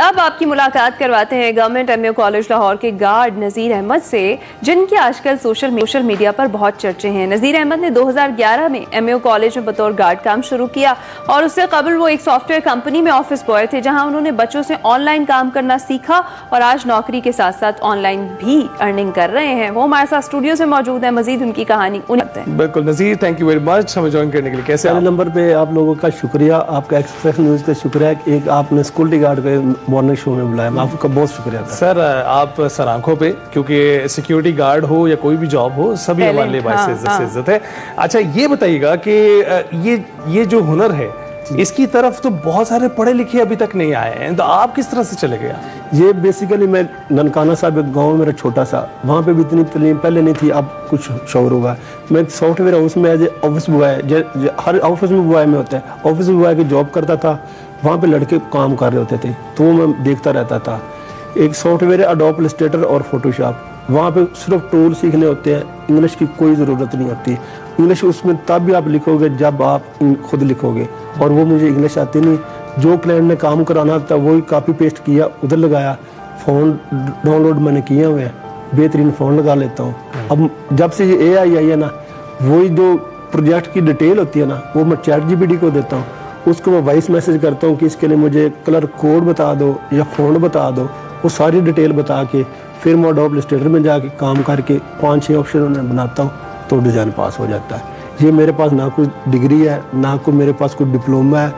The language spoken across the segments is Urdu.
اب آپ کی ملاقات کرواتے ہیں government M a college Lahore کے گارڈ نذیر احمد سے، جن کے آج کل سوشل میڈیا پر بہت چرچے ہیں۔ نذیر احمد نے 2011 میں ایم اے کالج میں بطور گارڈ کام شروع کیا، اور اس سے قبل وہ ایک سافٹ ویئر کمپنی میں آفس بوائے تھے، جہاں انہوں نے بچوں سے آن لائن کام کرنا سیکھا اور آج نوکری کے ساتھ ساتھ آن لائن بھی ارننگ کر رہے ہیں۔ وہ ہمارے ساتھ اسٹوڈیو سے موجود ہیں، مزید ان کی کہانی بالکل۔ Nazir, thank you very much ہمیں جوائن کرنے کے لیے۔ کیسے پہلے نمبر پہ آپ لوگوں کا شکریہ، آپ کا ایکسپریس نیوز کا شکریہ کہ ایک آپ نے سیکورٹی گارڈ کے مارننگ شو میں بلایا، میں آپ کا بہت شکریہ سر۔ آپ سر آنکھوں پہ، کیونکہ سیکیورٹی گارڈ ہو یا کوئی بھی جاب ہو، سبھی ہمارے لیے باعث عزت سے عزت ہے۔ اچھا یہ بتائیے گا کہ یہ جو ہنر ہے، اس کی طرف تو بہت سارے پڑھے لکھے ابھی تک نہیں آئے ہیں، تو آپ کس طرح سے چلے گئے؟ یہ بیسیکلی میں ننکانہ صاحب ایک گاؤں میرا چھوٹا سا، وہاں پہ بھی اتنی تعلیم پہلے نہیں تھی، اب کچھ شعور ہوگا۔ میں ایک سافٹ ویئر ہاؤس میں as A office boy, Hare office میں بوائے میں ہوتا ہے، آفس بوائے کی جاب کرتا تھا، وہاں پہ لڑکے کام کر رہے ہوتے تھے تو وہ میں دیکھتا رہتا تھا۔ ایک سافٹ ویئر ہے اڈوب السٹریٹر اور فوٹو شاپ، وہاں پہ صرف ٹول سیکھنے ہوتے ہیں، انگلش کی کوئی ضرورت نہیں ہوتی۔ انگلش اس میں تب بھی آپ لکھو گے جب آپ خود لکھو گے، اور وہ مجھے انگلش آتی نہیں۔ جو کلائنٹ نے کام کرانا تھا وہی کاپی پیسٹ کیا، ادھر لگایا۔ فون ڈاؤن لوڈ میں نے کیے ہوئے ہیں، بہترین فون لگا لیتا ہوں۔ اب جب سے یہ اے آئی آئی ہے نا، وہی جو پروجیکٹ کی ڈیٹیل ہوتی ہے نا، وہ میں چیٹ جی پی ٹی کو دیتا ہوں، اس کو میں وائس میسج کرتا ہوں کہ اس کے لیے مجھے کلر کوڈ بتا دو یا فون بتا دو، وہ ساری ڈیٹیل بتا کے پھر میں اڈوب السٹریٹر میں جا کے کام کر کے 5-6 آپشن انہیں بناتا ہوں تو ڈیزائن پاس ہو جاتا ہے۔ یہ میرے پاس نہ کوئی ڈگری ہے، نہ کوئی میرے پاس کوئی ڈپلومہ ہے،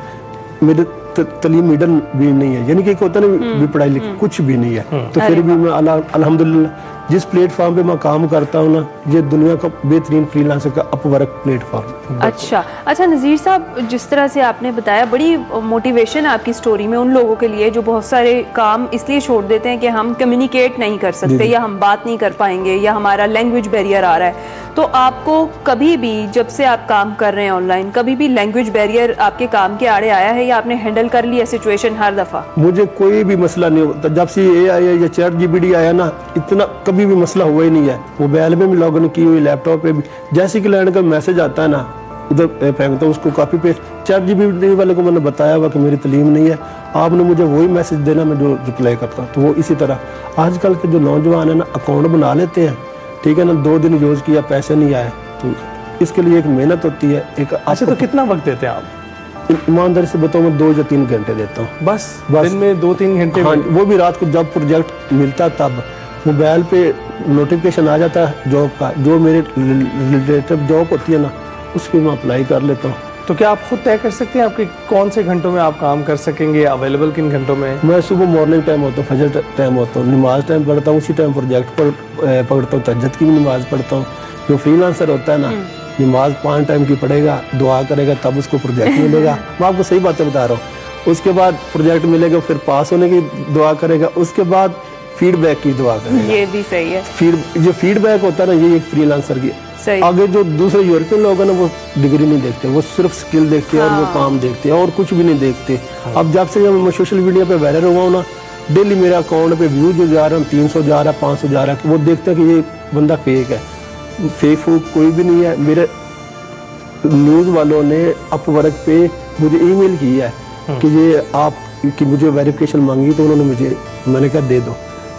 میرے تعلیم میڈل بھی نہیں ہے، یعنی کہ ہوتا ہے نا بھی پڑھائی لکھی کچھ بھی نہیں ہے، تو پھر بھی میں الحمدللہ جس پلیٹ فارم پہ میں کام کرتا ہوں نا، یہ دنیا کا بہترین فری لانسر کا اپ ورک پلیٹ فارم۔ اچھا نذیر صاحب، جس طرح سے آپ نے بتایا، بڑی موٹیویشن آپ کی سٹوری میں ان لوگوں کے لیے جو بہت سارے کام اس لیے چھوڑ دیتے ہیں کہ ہم کمیونیکیٹ نہیں کر سکتے یا ہم بات نہیں کر پائیں گے یا ہمارا لینگویج بیریئر آ رہا ہے۔ تو آپ کو کبھی بھی جب سے آپ کام کر رہے ہیں آن لائن، کبھی بھی لینگویج بیریئر آپ کے کام کے آڑے آیا ہے یا آپ نے ہینڈل کر لیا سچویشن ہر دفعہ؟ مجھے کوئی بھی مسئلہ نہیں ہوتا، جب سے اے آئی یا چیٹ جی پی ٹی آیا نا، اتنا کبھی بھی مسئلہ ہوا ہی نہیں ہے۔ موبائل میں بھی لاگ ان کی ہوئی، لیپ ٹاپ پہ بھی، جیسے کہ کلائنٹ کا میسج آتا ہے نا، ادھر پھینکتا ہوں اس کو copy paste. ChatGPT والے کو میں نے بتایا ہوا کہ میری تعلیم نہیں ہے، آپ نے مجھے وہی میسج دینا، میں جو رپلائی کرتا ہوں۔ تو وہ اسی طرح آج کل کے جو نوجوان ہیں نا، اکاؤنٹ بنا لیتے ہیں، ٹھیک ہے نا، 2 دن یوز کیا، پیسے نہیں آئے، تو اس کے لیے ایک محنت ہوتی ہے۔ اچھا، تو کتنا وقت دیتے ہیں آپ؟ ایمانداری سے بتاؤں میں 2 یا 3 گھنٹے دیتا ہوں بس دن میں 2-3 گھنٹے؟ ہاں، وہ بھی رات کو جب پروجیکٹ ملتا تب موبائل پہ نوٹیفکیشن آ جاتا ہے جاب کا، جو میرے ریلیٹیو جاب ہوتی ہے نا، اس کی میں اپلائی کر لیتا ہوں۔ تو کیا آپ خود طے کر سکتے ہیں آپ کے کون سے گھنٹوں میں آپ کام کر سکیں گے، اویلیبل کن گھنٹوں میں؟ میں صبح مارننگ ٹائم ہوتا ہوں، فجر ٹائم ہوتا ہوں، نماز ٹائم پڑھتا ہوں، اسی ٹائم پروجیکٹ پکڑتا ہوں، تہجد کی بھی نماز پڑھتا ہوں۔ جو فری لانسر ہوتا ہے نا، نماز 5 ٹائم کی پڑھے گا، دعا کرے گا، تب اس کو پروجیکٹ ملے گا۔ میں آپ کو صحیح باتیں بتا رہا ہوں۔ اس کے بعد پروجیکٹ ملے گا، پھر پاس ہونے کی دعا کرے گا، اس کے بعد فیڈ بیک کی دعا کرے گا۔ یہ بھی صحیح ہے، جو فیڈ بیک ہوتا ہے نا، یہ ایک فری لانسر کی آگے جو دوسرے یورپین لوگ ہیں نا، وہ ڈگری نہیں دیکھتے، وہ صرف سکل دیکھتے ہیں اور وہ کام دیکھتے ہیں اور کچھ بھی نہیں دیکھتے۔ اب جب سے میں سوشل میڈیا پہ وائرل ہوا ہوں نا، ڈیلی میرے اکاؤنٹ پہ ویو جو جا رہا ہے، 300 جا رہا ہے، 500 جا رہا ہے، وہ دیکھتے ہیں کہ یہ بندہ فیک ہے۔ فیک فوک کوئی بھی نہیں ہے۔ میرے نیوز والوں نے اپ ورک پہ مجھے ای میل کی ہے کہ یہ آپ کی مجھے ویریفیکیشن مانگی، تو انہوں نے میں نے کہا دے دو،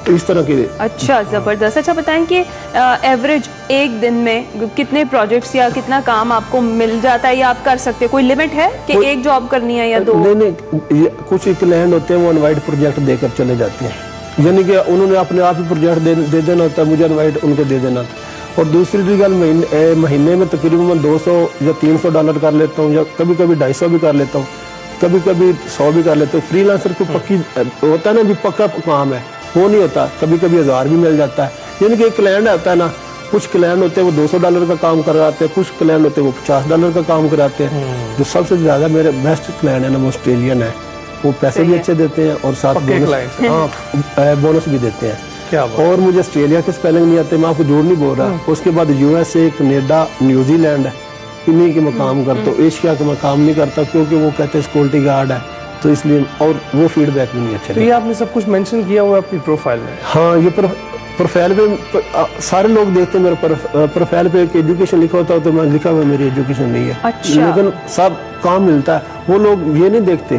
تو اس طرح کے۔ اچھا، زبردست۔ اچھا بتائیں کہ ایوریج ایک دن میں کتنے پروجیکٹس یا کتنا کام آپ کو مل جاتا ہے یا آپ کر سکتے ہیں؟ کوئی لمٹ ہے کہ ایک جاب کرنی ہے یا 2؟ نہیں، کچھ کلائنٹ ہوتے ہیں وہ انوائٹ پروجیکٹ دے کر چلے جاتے ہیں، یعنی کہ انہوں نے اپنے آپ ہی پروجیکٹ دے دینا ہوتا ہے، مجھے انوائٹ ان کو دے دینا۔ اور دوسری گل، مہینے میں تقریباً 200 یا 300 ڈالر کر لیتا ہوں، یا کبھی کبھی 250 بھی کر لیتا ہوں، کبھی کبھی 100 بھی کر لیتا ہوں۔ فری لانسر کو پکی ہوتا ہے نا، بھی پکا کام ہے، وہ نہیں ہوتا، کبھی کبھی 1000 بھی مل جاتا ہے۔ یعنی کہ ایک کلائنٹ ہوتا ہے نا، کچھ کلائنٹ ہوتے ہیں وہ 200 ڈالر کا کام کراتے ہیں، کچھ کلائنٹ ہوتے ہیں وہ 50 ڈالر کا کام کراتے ہیں۔ جو سب سے زیادہ میرے بیسٹ کلائنٹ ہے نا، وہ آسٹریلین ہے، وہ پیسے بھی اچھے دیتے ہیں اور ساتھ بونس بھی دیتے ہیں۔ اور مجھے آسٹریلیا کے اسپیلنگ نہیں آتے، میں آپ کو جھوٹ نہیں بول رہا۔ اس کے بعد USA، کینیڈا، نیوزی لینڈ ہے، انہیں کے میں کام کرتا ہوں۔ ایشیا کا میں کام نہیں کرتا کیونکہ وہ کہتے ہیں سیکورٹی گارڈ ہے، تو اس لیے، اور وہ فیڈ بیک بھی نہیں اچھا۔ تو یہ آپ نے سب کچھ مینشن کیا ہوا ہے اپنی پروفائل میں؟ ہاں، یہ پروفائل پہ سارے لوگ دیکھتے ہیں، میرے پروفائل پہ ایک ایجوکیشن لکھا ہوتا ہے، تو میں لکھا ہوا میری ایجوکیشن نہیں ہے، لیکن سب کام ملتا ہے۔ وہ لوگ یہ نہیں دیکھتے